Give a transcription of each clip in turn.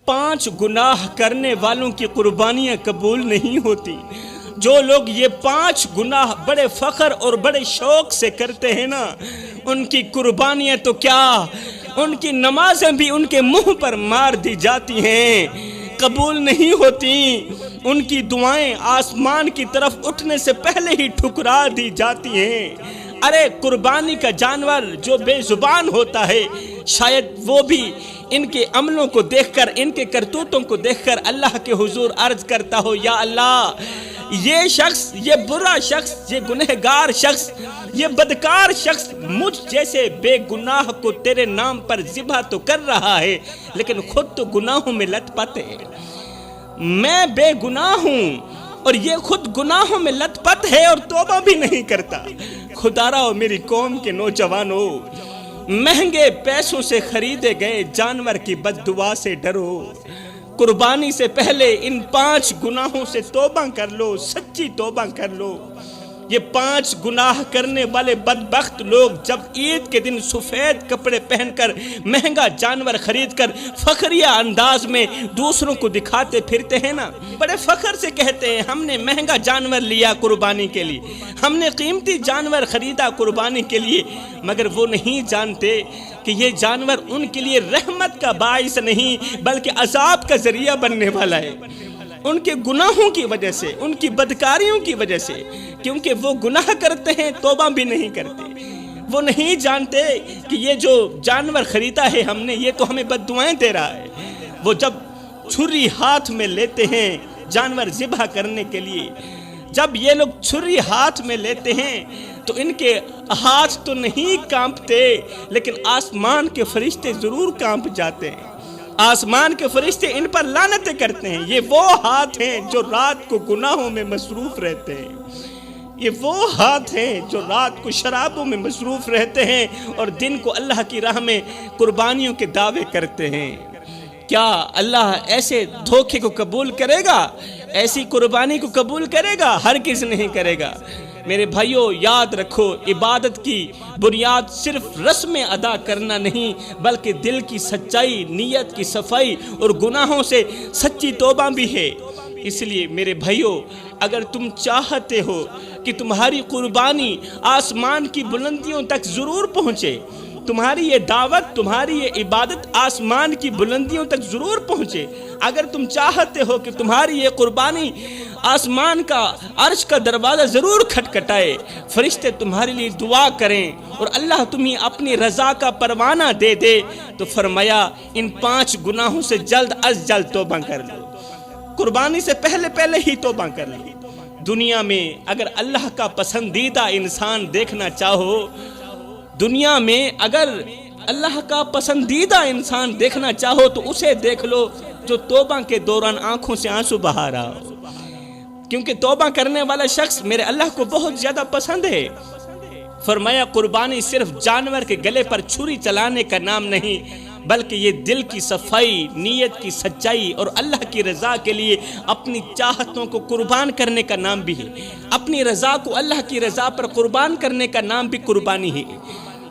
5 گناہ کرنے والوں کی قربانیاں قبول نہیں ہوتی۔ جو لوگ یہ 5 گناہ بڑے فخر اور بڑے شوق سے کرتے ہیں نا، ان کی قربانیاں تو کیا، ان کی نمازیں بھی ان کے منہ پر مار دی جاتی ہیں، قبول نہیں ہوتی۔ ان کی دعائیں آسمان کی طرف اٹھنے سے پہلے ہی ٹھکرا دی جاتی ہیں۔ ارے قربانی کا جانور جو بے زبان ہوتا ہے، شاید وہ بھی ان کے عملوں کو دیکھ کر، ان کے کرتوتوں کو دیکھ کر اللہ کے حضور عرض کرتا ہو، یا اللہ، یہ شخص، یہ برا شخص، یہ گنہگار شخص، یہ بدکار شخص مجھ جیسے بے گناہ کو تیرے نام پر ذبح تو کر رہا ہے، لیکن خود تو گناہوں میں لت پت ہے۔ میں بے گناہ ہوں اور یہ خود گناہوں میں لت پت ہے اور توبہ بھی نہیں کرتا۔ خدا را میری قوم کے نوجوانوں، مہنگے پیسوں سے خریدے گئے جانور کی بد دعا سے ڈرو۔ قربانی سے پہلے ان 5 گناہوں سے توبہ کر لو، سچی توبہ کر لو۔ یہ 5 گناہ کرنے والے بدبخت لوگ جب عید کے دن سفید کپڑے پہن کر، مہنگا جانور خرید کر فخریہ انداز میں دوسروں کو دکھاتے پھرتے ہیں نا، بڑے فخر سے کہتے ہیں ہم نے مہنگا جانور لیا قربانی کے لیے، ہم نے قیمتی جانور خریدا قربانی کے لیے، مگر وہ نہیں جانتے کہ یہ جانور ان کے لیے رحمت کا باعث نہیں بلکہ عذاب کا ذریعہ بننے والا ہے، ان کے گناہوں کی وجہ سے، ان کی بدکاریوں کی وجہ سے، کیونکہ وہ گناہ کرتے ہیں، توبہ بھی نہیں کرتے۔ وہ نہیں جانتے کہ یہ جو جانور خریدا ہے ہم نے، یہ تو ہمیں بد دعائیں دے رہا ہے۔ وہ جب چھری ہاتھ میں لیتے ہیں جانور ذبح کرنے کے لیے، جب یہ لوگ چھری ہاتھ میں لیتے ہیں تو ان کے ہاتھ تو نہیں کانپتے، لیکن آسمان کے فرشتے ضرور کانپ جاتے ہیں۔ آسمان کے فرشتے ان پر لعنتیں کرتے ہیں۔ یہ وہ ہاتھ ہیں جو رات کو گناہوں میں مصروف رہتے ہیں، یہ وہ ہاتھ ہیں جو رات کو شرابوں میں مصروف رہتے ہیں اور دن کو اللہ کی راہ میں قربانیوں کے دعوے کرتے ہیں۔ کیا اللہ ایسے دھوکے کو قبول کرے گا؟ ایسی قربانی کو قبول کرے گا؟ ہرگز نہیں کرے گا۔ میرے بھائیوں، یاد رکھو، عبادت کی بنیاد صرف رسمیں ادا کرنا نہیں بلکہ دل کی سچائی، نیت کی صفائی اور گناہوں سے سچی توبہ بھی ہے۔ اس لیے میرے بھائیوں، اگر تم چاہتے ہو کہ تمہاری قربانی آسمان کی بلندیوں تک ضرور پہنچے، تمہاری یہ دعوت، تمہاری یہ عبادت آسمان کی بلندیوں تک ضرور پہنچے، اگر تم چاہتے ہو کہ تمہاری یہ قربانی آسمان کا، عرش کا دروازہ ضرور کھٹکھٹائے، فرشتے تمہارے لیے دعا کریں اور اللہ تمہیں اپنی رضا کا پروانہ دے دے، تو فرمایا ان 5 گناہوں سے جلد از جلد توبہ کر لو، قربانی سے پہلے ہی توبہ کر لو۔ دنیا میں اگر اللہ کا پسندیدہ انسان دیکھنا چاہو، دنیا میں اگر اللہ کا پسندیدہ انسان دیکھنا چاہو تو اسے دیکھ لو جو توبہ کے دوران آنکھوں سے آنسو بہا رہا ہو، کیونکہ توبہ کرنے والا شخص میرے اللہ کو بہت زیادہ پسند ہے۔ فرمایا قربانی صرف جانور کے گلے پر چھری چلانے کا نام نہیں بلکہ یہ دل کی صفائی، نیت کی سچائی اور اللہ کی رضا کے لیے اپنی چاہتوں کو قربان کرنے کا نام بھی ہے۔ اپنی رضا کو اللہ کی رضا پر قربان کرنے کا نام بھی قربانی ہے۔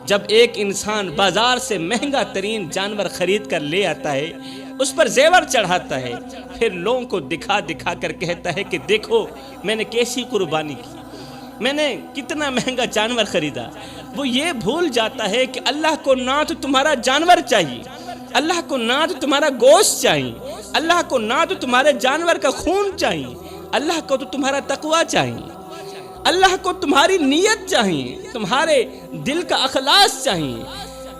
جب ایک انسان بازار سے مہنگا ترین جانور خرید کر لے آتا ہے، اس پر زیور چڑھاتا ہے، پھر لوگوں کو دکھا دکھا کر کہتا ہے کہ دیکھو میں نے کیسی قربانی کی، میں نے کتنا مہنگا جانور خریدا، وہ یہ بھول جاتا ہے کہ اللہ کو نہ تو تمہارا جانور چاہیے، اللہ کو نہ تو تمہارا گوشت چاہیے، اللہ کو نہ تو تمہارے جانور کا خون چاہیے، اللہ کو تو تمہارا تقوی چاہیے، اللہ کو تمہاری نیت چاہیے، تمہارے دل کا اخلاص چاہیے۔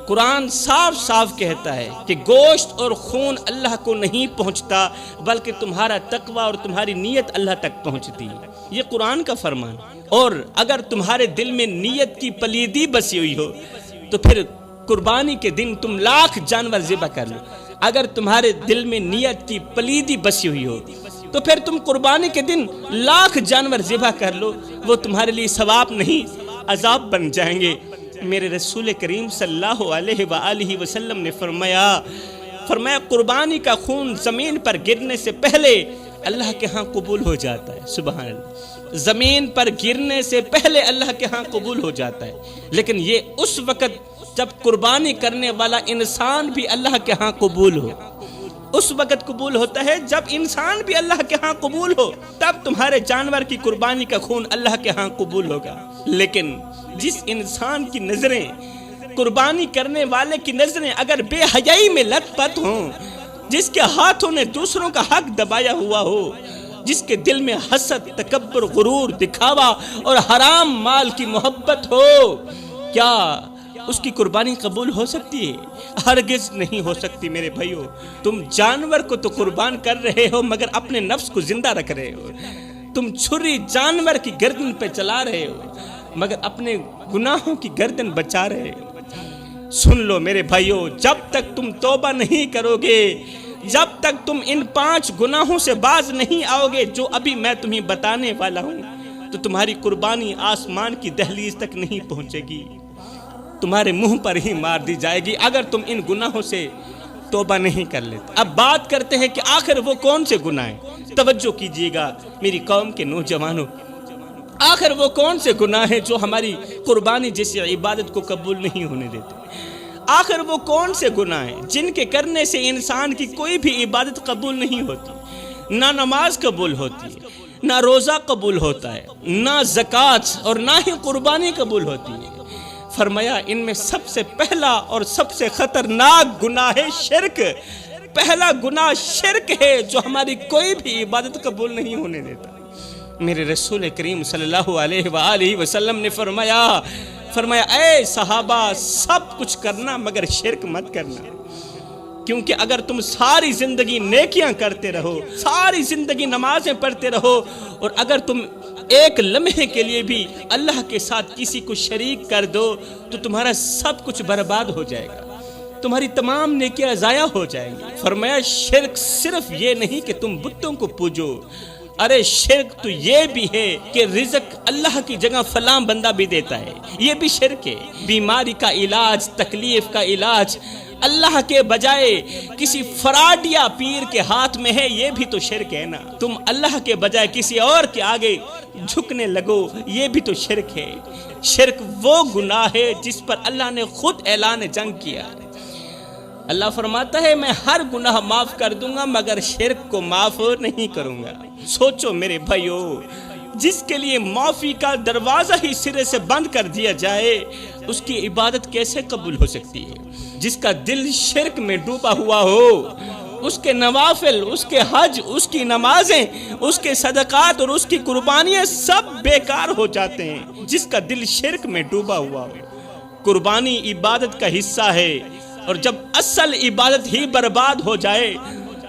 قرآن صاف صاف کہتا ہے کہ گوشت اور خون اللہ کو نہیں پہنچتا بلکہ تمہارا تقوی اور تمہاری نیت اللہ تک پہنچتی ہے، یہ قرآن کا فرمان۔ اور اگر تمہارے دل میں نیت کی پلیدی بسی ہوئی ہو تو پھر قربانی کے دن تم 1,00,000 جانور ذبح کر لو۔ اگر تمہارے دل میں نیت کی پلیدی بسی ہوئی ہو تو پھر تم قربانی کے دن 1,00,000 جانور ذبح کر لو، وہ تمہارے لیے ثواب نہیں عذاب بن جائیں گے۔ میرے رسول کریم صلی اللہ علیہ وآلہ وسلم نے فرمایا قربانی کا خون زمین پر گرنے سے پہلے اللہ کے ہاں قبول ہو جاتا ہے۔ سبحان اللہ، زمین پر گرنے سے پہلے اللہ کے ہاں قبول ہو جاتا ہے، لیکن یہ اس وقت جب قربانی کرنے والا انسان بھی اللہ کے ہاں قبول ہو، اس وقت قبول ہوتا ہے جب انسان بھی اللہ کے ہاں قبول ہو، تب تمہارے جانور کی قربانی کا خون اللہ کے ہاں قبول ہوگا۔ لیکن جس انسان کی نظریں، قربانی کرنے والے کی نظریں اگر بے حیائی میں لت پت ہوں، جس کے ہاتھوں نے دوسروں کا حق دبایا ہوا ہو، جس کے دل میں حسد، تکبر، غرور، دکھاوا اور حرام مال کی محبت ہو، کیا اس کی قربانی قبول ہو سکتی ہے؟ ہرگز نہیں ہو سکتی میرے بھائیو۔ تم جانور کو تو قربان کر رہے ہو مگر اپنے نفس کو زندہ رکھ رہے ہو۔ تم چھری جانور کی گردن پہ چلا رہے ہو مگر اپنے گناہوں کی گردن بچا رہے ہو۔ سن لو میرے بھائیو، جب تک تم توبہ نہیں کرو گے، جب تک تم ان 5 گناہوں سے باز نہیں آؤ گے جو ابھی میں تمہیں بتانے والا ہوں، تو تمہاری قربانی آسمان کی دہلیز تک نہیں پہنچے گی، تمہارے منہ پر ہی مار دی جائے گی اگر تم ان گناہوں سے توبہ نہیں کر لیتے۔ اب بات کرتے ہیں کہ آخر وہ کون سے گناہ ہیں۔ توجہ کیجئے گا میری قوم کے نوجوانوں، آخر وہ کون سے گناہ ہیں جو ہماری قربانی جیسی عبادت کو قبول نہیں ہونے دیتے؟ آخر وہ کون سے گناہ ہیں جن کے کرنے سے انسان کی کوئی بھی عبادت قبول نہیں ہوتی؟ نہ نماز قبول ہوتی ہے، نہ روزہ قبول ہوتا ہے، نہ زکوٰۃ اور نہ ہی قربانی قبول ہوتی ہے۔ فرمایا ان میں سب سے پہلا اور سب سے خطرناک گناہ ہے شرک۔ پہلا گناہ شرک ہے جو ہماری کوئی بھی عبادت قبول نہیں ہونے دیتا۔ میرے رسول کریم صلی اللہ علیہ وآلہ وسلم نے فرمایا اے صحابہ، سب کچھ کرنا مگر شرک مت کرنا، کیونکہ اگر تم ساری زندگی نیکیاں کرتے رہو، ساری زندگی نمازیں پڑھتے رہو، اور اگر تم ایک لمحے کے لیے بھی اللہ کے ساتھ کسی کو شریک کر دو تو تمہارا سب کچھ برباد ہو جائے گا، تمہاری تمام نیکیاں ضائع ہو جائیں گی۔ فرمایا شرک صرف یہ نہیں کہ تم بتوں کو پوجو، ارے شرک تو یہ بھی ہے کہ رزق اللہ کی جگہ فلاں بندہ بھی دیتا ہے، یہ بھی شرک ہے۔ بیماری کا علاج، تکلیف کا علاج اللہ کے بجائے کسی فراڈ یا پیر کے ہاتھ میں ہے، یہ بھی تو شرک ہے نا۔ تم اللہ کے بجائے کسی اور کے آگے جھکنے لگو، یہ بھی تو شرک ہے۔ شرک وہ گناہ ہے جس پر اللہ نے خود اعلان جنگ کیا۔ اللہ فرماتا ہے میں ہر گناہ معاف کر دوں گا مگر شرک کو معاف نہیں کروں گا۔ سوچو میرے بھائیو، جس کے لیے معافی کا دروازہ ہی سرے سے بند کر دیا جائے، اس کی عبادت کیسے قبول ہو سکتی ہے؟ جس کا دل شرک میں ڈوبا ہوا ہو، اس کے نوافل، اس کے حج، اس کی نمازیں، اس کے صدقات اور اس کی قربانیاں سب بیکار ہو جاتے ہیں۔ جس کا دل شرک میں ڈوبا ہوا ہو، قربانی عبادت کا حصہ ہے، اور جب اصل عبادت ہی برباد ہو جائے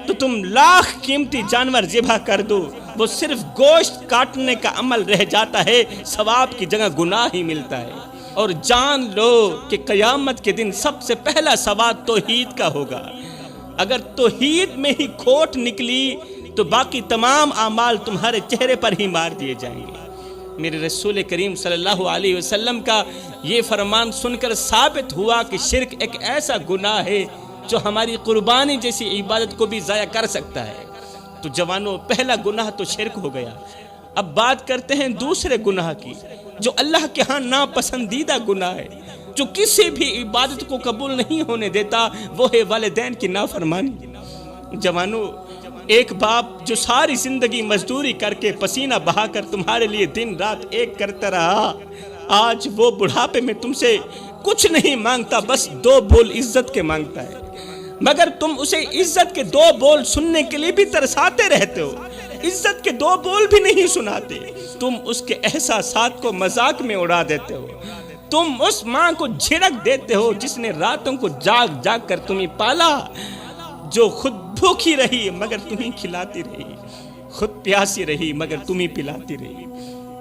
تو تم لاکھ قیمتی جانور ذبح کر دو، وہ صرف گوشت کاٹنے کا عمل رہ جاتا ہے، ثواب کی جگہ گناہ ہی ملتا ہے۔ اور جان لو کہ قیامت کے دن سب سے پہلا سوال توحید کا ہوگا۔ اگر توحید میں ہی کھوٹ نکلی تو باقی تمام اعمال تمہارے چہرے پر ہی مار دیے جائیں گے۔ میرے رسول کریم صلی اللہ علیہ وسلم کا یہ فرمان سن کر ثابت ہوا کہ شرک ایک ایسا گناہ ہے جو ہماری قربانی جیسی عبادت کو بھی ضائع کر سکتا ہے۔ تو جوانوں، پہلا گناہ تو شرک ہو گیا۔ اب بات کرتے ہیں دوسرے گناہ کی جو اللہ کے ہاں ناپسندیدہ گناہ ہے، جو کسی بھی عبادت کو قبول نہیں ہونے دیتا، وہ ہے والدین کی نافرمانی۔ جوانوں، ایک باپ جو ساری زندگی مزدوری کر کے پسینہ بہا کر تمہارے لیے دن رات ایک کرتا رہا، آج وہ بڑھاپے میں تم سے کچھ نہیں مانگتا، بس 2 بول عزت کے مانگتا ہے، مگر تم اسے عزت کے 2 بول سننے کے لیے بھی ترساتے رہتے ہو، عزت کے 2 بول بھی نہیں سناتے۔ تم اس کے احساسات کو مذاق میں اڑا دیتے ہو، تم اس ماں کو جھڑک دیتے ہو جس نے راتوں کو جاگ جاگ کر تمہیں پالا، جو خود بھوکی رہی مگر تمہیں کھلاتی رہی، خود پیاسی رہی مگر تمہیں پلاتی رہی۔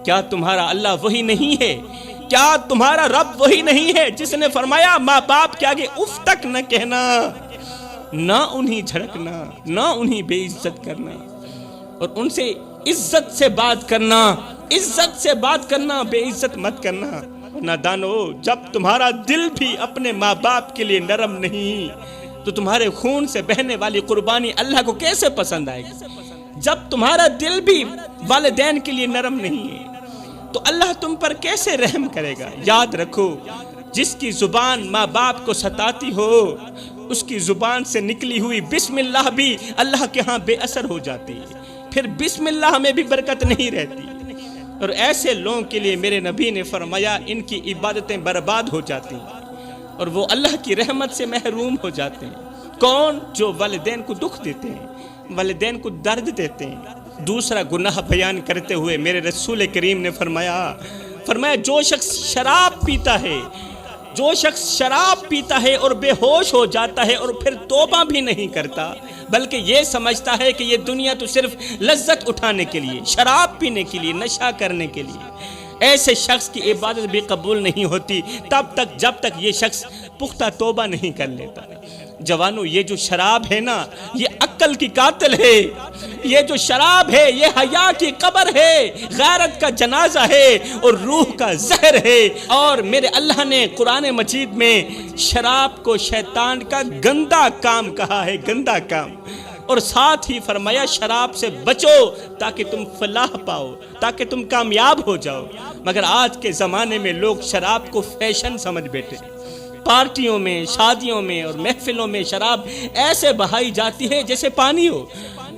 کیا تمہارا اللہ وہی نہیں ہے؟ کیا تمہارا رب وہی نہیں ہے جس نے فرمایا ماں باپ کے آگے اف تک نہ کہنا، نہ انہیں جھڑکنا، نہ انہیں بے عزت کرنا، اور ان سے عزت سے بات کرنا، عزت سے بات کرنا، بے عزت مت کرنا۔ نادانو، جب تمہارا دل بھی اپنے ماں باپ کے لیے نرم نہیں تو تمہارے خون سے بہنے والی قربانی اللہ کو کیسے پسند آئے گی؟ جب تمہارا دل بھی والدین کے لیے نرم نہیں ہے تو اللہ تم پر کیسے رحم کرے گا؟ یاد رکھو، جس کی زبان ماں باپ کو ستاتی ہو اس کی زبان سے نکلی ہوئی بسم اللہ بھی اللہ کے ہاں بے اثر ہو جاتی ہے، پھر بسم اللہ میں بھی برکت نہیں رہتی، اور ایسے لوگوں کے لیے میرے نبی نے فرمایا ان کی عبادتیں برباد ہو جاتی ہیں اور وہ اللہ کی رحمت سے محروم ہو جاتے ہیں۔ کون؟ جو والدین کو دکھ دیتے ہیں، والدین کو درد دیتے ہیں۔ دوسرا گناہ بیان کرتے ہوئے میرے رسول کریم نے فرمایا جو شخص شراب پیتا ہے، جو شخص شراب پیتا ہے اور بے ہوش ہو جاتا ہے اور پھر توبہ بھی نہیں کرتا، بلکہ یہ سمجھتا ہے کہ یہ دنیا تو صرف لذت اٹھانے کے لیے، شراب پینے کے لیے، نشہ کرنے کے لیے، ایسے شخص کی عبادت بھی قبول نہیں ہوتی تب تک جب تک یہ شخص پختہ توبہ نہیں کر لیتا۔ جوانو، یہ جو شراب ہے نا، یہ عقل کی قاتل ہے، یہ جو شراب ہے یہ حیا کی قبر ہے، غیرت کا جنازہ ہے اور روح کا زہر ہے۔ اور میرے اللہ نے قرآن مجید میں شراب کو شیطان کا گندا کام کہا ہے، گندا کام، اور ساتھ ہی فرمایا شراب سے بچو تاکہ تم فلاح پاؤ، تاکہ تم کامیاب ہو جاؤ۔ مگر آج کے زمانے میں لوگ شراب کو فیشن سمجھ بیٹھے، پارٹیوں میں، شادیوں میں اور محفلوں میں شراب ایسے بہائی جاتی ہے جیسے پانی ہو،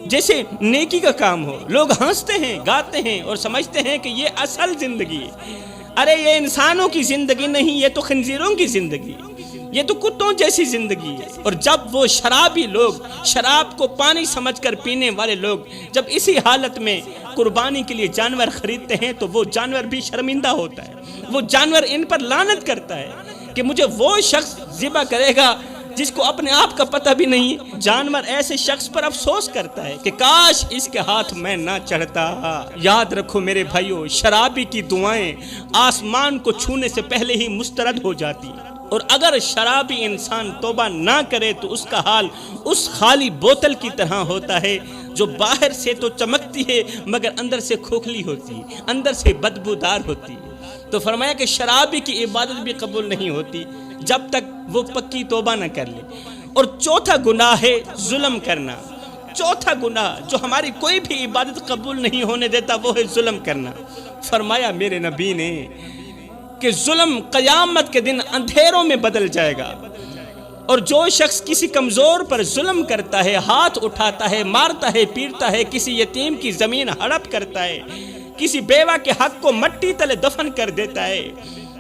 جیسے نیکی کا کام ہو۔ لوگ ہنستے ہیں، گاتے ہیں اور سمجھتے ہیں کہ یہ اصل زندگی ہے۔ ارے یہ انسانوں کی زندگی نہیں، یہ تو خنزیروں کی زندگی ہے، یہ تو کتوں جیسی زندگی ہے۔ اور جب وہ شرابی لوگ، شراب کو پانی سمجھ کر پینے والے لوگ جب اسی حالت میں قربانی کے لیے جانور خریدتے ہیں تو وہ جانور بھی شرمندہ ہوتا ہے، وہ جانور ان پر لعنت کرتا ہے کہ مجھے وہ شخص ذبح کرے گا جس کو اپنے آپ کا پتہ بھی نہیں۔ جانور ایسے شخص پر افسوس کرتا ہے کہ کاش اس کے ہاتھ میں نہ چڑھتا۔ یاد رکھو میرے بھائیو، شرابی کی دعائیں آسمان کو چھونے سے پہلے ہی مسترد ہو جاتی ہیں، اور اگر شرابی انسان توبہ نہ کرے تو اس کا حال اس خالی بوتل کی طرح ہوتا ہے جو باہر سے تو چمکتی ہے مگر اندر سے کھوکھلی ہوتی ہے، اندر سے بدبودار ہوتی ہے۔ تو فرمایا کہ شرابی کی عبادت بھی قبول نہیں ہوتی جب تک وہ پکی توبہ نہ کر لے۔ اور چوتھا گناہ ہے ظلم کرنا۔ چوتھا گناہ جو ہماری کوئی بھی عبادت قبول نہیں ہونے دیتا وہ ہے ظلم کرنا۔ فرمایا میرے نبی نے کہ ظلم قیامت کے دن اندھیروں میں بدل جائے گا، اور جو شخص کسی کمزور پر ظلم کرتا ہے، ہاتھ اٹھاتا ہے، مارتا ہے، پیٹتا ہے، کسی یتیم کی زمین ہڑپ کرتا ہے، کسی بیوہ کے حق کو مٹی تلے دفن کر دیتا ہے،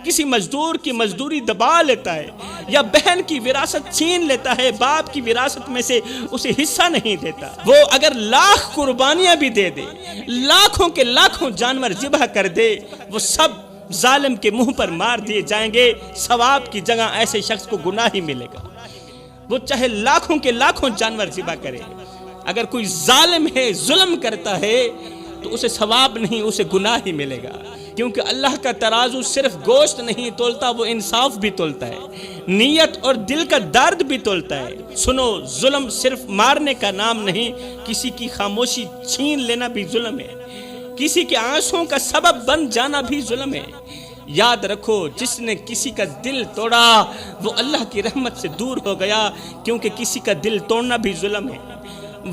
کسی مزدور کی مزدوری دبا لیتا ہے، یا بہن کی وراثت چھین لیتا ہے، باپ کی وراثت میں سے اسے حصہ نہیں دیتا، وہ اگر لاکھ قربانیاں بھی دے دے، لاکھوں کے لاکھوں جانور ذبح کر دے، وہ سب ظالم کے منہ پر مار دیے جائیں گے، ثواب کی جگہ ایسے شخص کو گناہ ہی ملے گا۔ وہ چاہے لاکھوں کے لاکھوں جانور ذبح کرے، اگر کوئی ظالم ہے، ظلم کرتا ہے تو اسے ثواب نہیں، اسے گناہ ہی ملے گا، کیونکہ اللہ کا ترازو صرف گوشت نہیں تولتا، وہ انصاف بھی تولتا ہے، نیت اور دل کا درد بھی تولتا ہے۔ سنو، ظلم صرف مارنے کا نام نہیں، کسی کی خاموشی چھین لینا بھی ظلم ہے، کسی کے آنسوں کا سبب بن جانا بھی ظلم ہے۔ یاد رکھو، جس نے کسی کا دل توڑا وہ اللہ کی رحمت سے دور ہو گیا، کیونکہ کسی کا دل توڑنا بھی ظلم ہے۔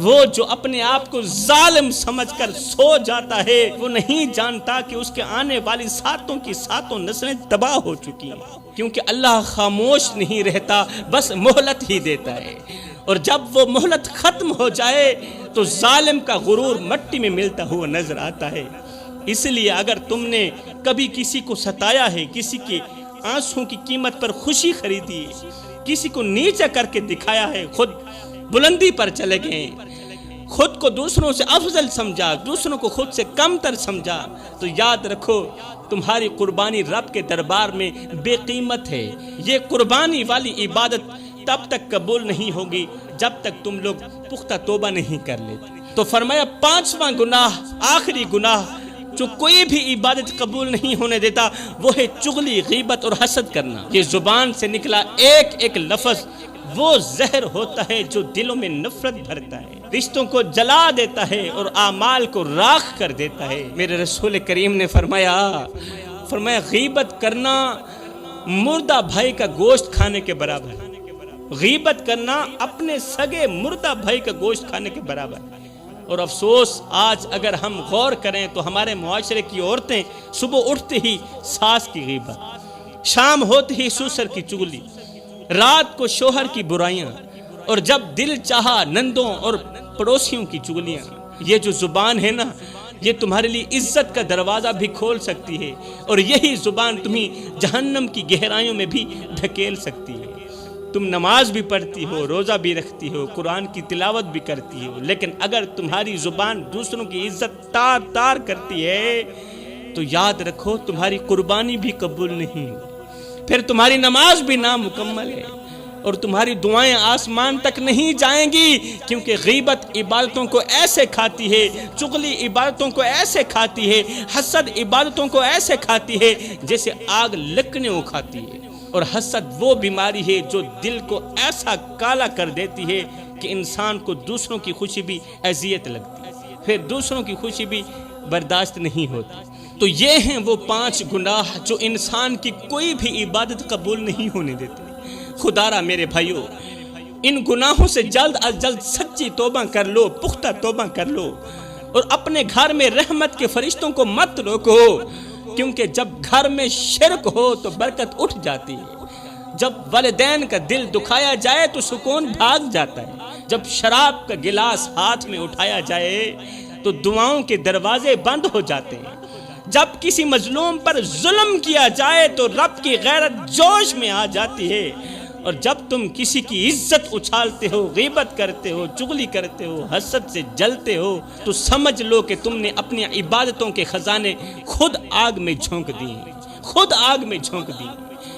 وہ جو اپنے آپ کو ظالم سمجھ کر سو جاتا ہے وہ نہیں جانتا کہ اس کے آنے والی ساتوں کی ساتوں نسلیں تباہ ہو چکی ہیں، کیونکہ اللہ خاموش نہیں رہتا، بس مہلت ہی دیتا ہے، اور جب وہ مہلت ختم ہو جائے تو ظالم کا غرور مٹی میں ملتا ہوا نظر آتا ہے۔ اس لیے اگر تم نے کبھی کسی کو ستایا ہے، کسی کے آنسوں کی قیمت پر خوشی خریدی ہے، کسی کو نیچا کر کے دکھایا ہے، خود بلندی پر چلے گئے، خود کو دوسروں سے افضل سمجھا، دوسروں کو خود سے کم تر سمجھا، تو یاد رکھو تمہاری قربانی رب کے دربار میں بے قیمت ہے۔ یہ قربانی والی عبادت تب تک قبول نہیں ہوگی جب تک تم لوگ پختہ توبہ نہیں کر لیتے۔ تو فرمایا پانچواں گناہ، آخری گناہ جو کوئی بھی عبادت قبول نہیں ہونے دیتا وہ ہے چغلی، غیبت اور حسد کرنا۔ یہ زبان سے نکلا ایک ایک لفظ وہ زہر ہوتا ہے جو دلوں میں نفرت بھرتا ہے، رشتوں کو جلا دیتا ہے اور اعمال کو راکھ کر دیتا ہے۔ میرے رسول کریم نے فرمایا غیبت کرنا مردہ بھائی کا گوشت کھانے کے برابر ہے۔ غیبت کرنا اپنے سگے مردہ بھائی کا گوشت کھانے کے برابر ہے۔ اور افسوس آج اگر ہم غور کریں تو ہمارے معاشرے کی عورتیں صبح اٹھتے ہی ساس کی غیبت، شام ہوتے ہی سسر کی چغلی، رات کو شوہر کی برائیاں، اور جب دل چاہا نندوں اور پڑوسیوں کی چگلیاں۔ یہ جو زبان ہے نا، یہ تمہارے لیے عزت کا دروازہ بھی کھول سکتی ہے، اور یہی زبان تمہیں جہنم کی گہرائیوں میں بھی دھکیل سکتی ہے۔ تم نماز بھی پڑھتی ہو، روزہ بھی رکھتی ہو، قرآن کی تلاوت بھی کرتی ہو، لیکن اگر تمہاری زبان دوسروں کی عزت تار تار کرتی ہے تو یاد رکھو تمہاری قربانی بھی قبول نہیں، پھر تمہاری نماز بھی نامکمل ہے، اور تمہاری دعائیں آسمان تک نہیں جائیں گی، کیونکہ غیبت عبادتوں کو ایسے کھاتی ہے، چغلی عبادتوں کو ایسے کھاتی ہے، حسد عبادتوں کو ایسے کھاتی ہے جیسے آگ لکڑیوں کو کھاتی ہے۔ اور حسد وہ بیماری ہے جو دل کو ایسا کالا کر دیتی ہے کہ انسان کو دوسروں کی خوشی بھی اذیت لگتی ہے، پھر دوسروں کی خوشی بھی برداشت نہیں ہوتی۔ تو یہ ہیں وہ 5 گناہ جو انسان کی کوئی بھی عبادت قبول نہیں ہونے دیتے۔ خدا را میرے بھائیو، ان گناہوں سے جلد از جلد سچی توبہ کر لو، پختہ توبہ کر لو، اور اپنے گھر میں رحمت کے فرشتوں کو مت روکو، کیونکہ جب گھر میں شرک ہو تو برکت اٹھ جاتی ہے، جب والدین کا دل دکھایا جائے تو سکون بھاگ جاتا ہے، جب شراب کا گلاس ہاتھ میں اٹھایا جائے تو دعاؤں کے دروازے بند ہو جاتے ہیں، جب کسی مظلوم پر ظلم کیا جائے تو رب کی غیرت جوش میں آ جاتی ہے، اور جب تم کسی کی عزت اچھالتے ہو، غیبت کرتے ہو، چغلی کرتے ہو، حسد سے جلتے ہو، تو سمجھ لو کہ تم نے اپنی عبادتوں کے خزانے خود آگ میں جھونک دیے، خود آگ میں جھونک دیے۔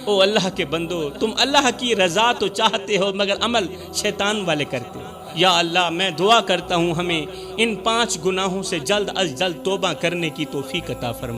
او اللہ کے بندو، تم اللہ کی رضا تو چاہتے ہو مگر عمل شیطان والے کرتے ہو۔ یا اللہ، میں دعا کرتا ہوں ہمیں ان 5 گناہوں سے جلد از جلد توبہ کرنے کی توفیق عطا فرما۔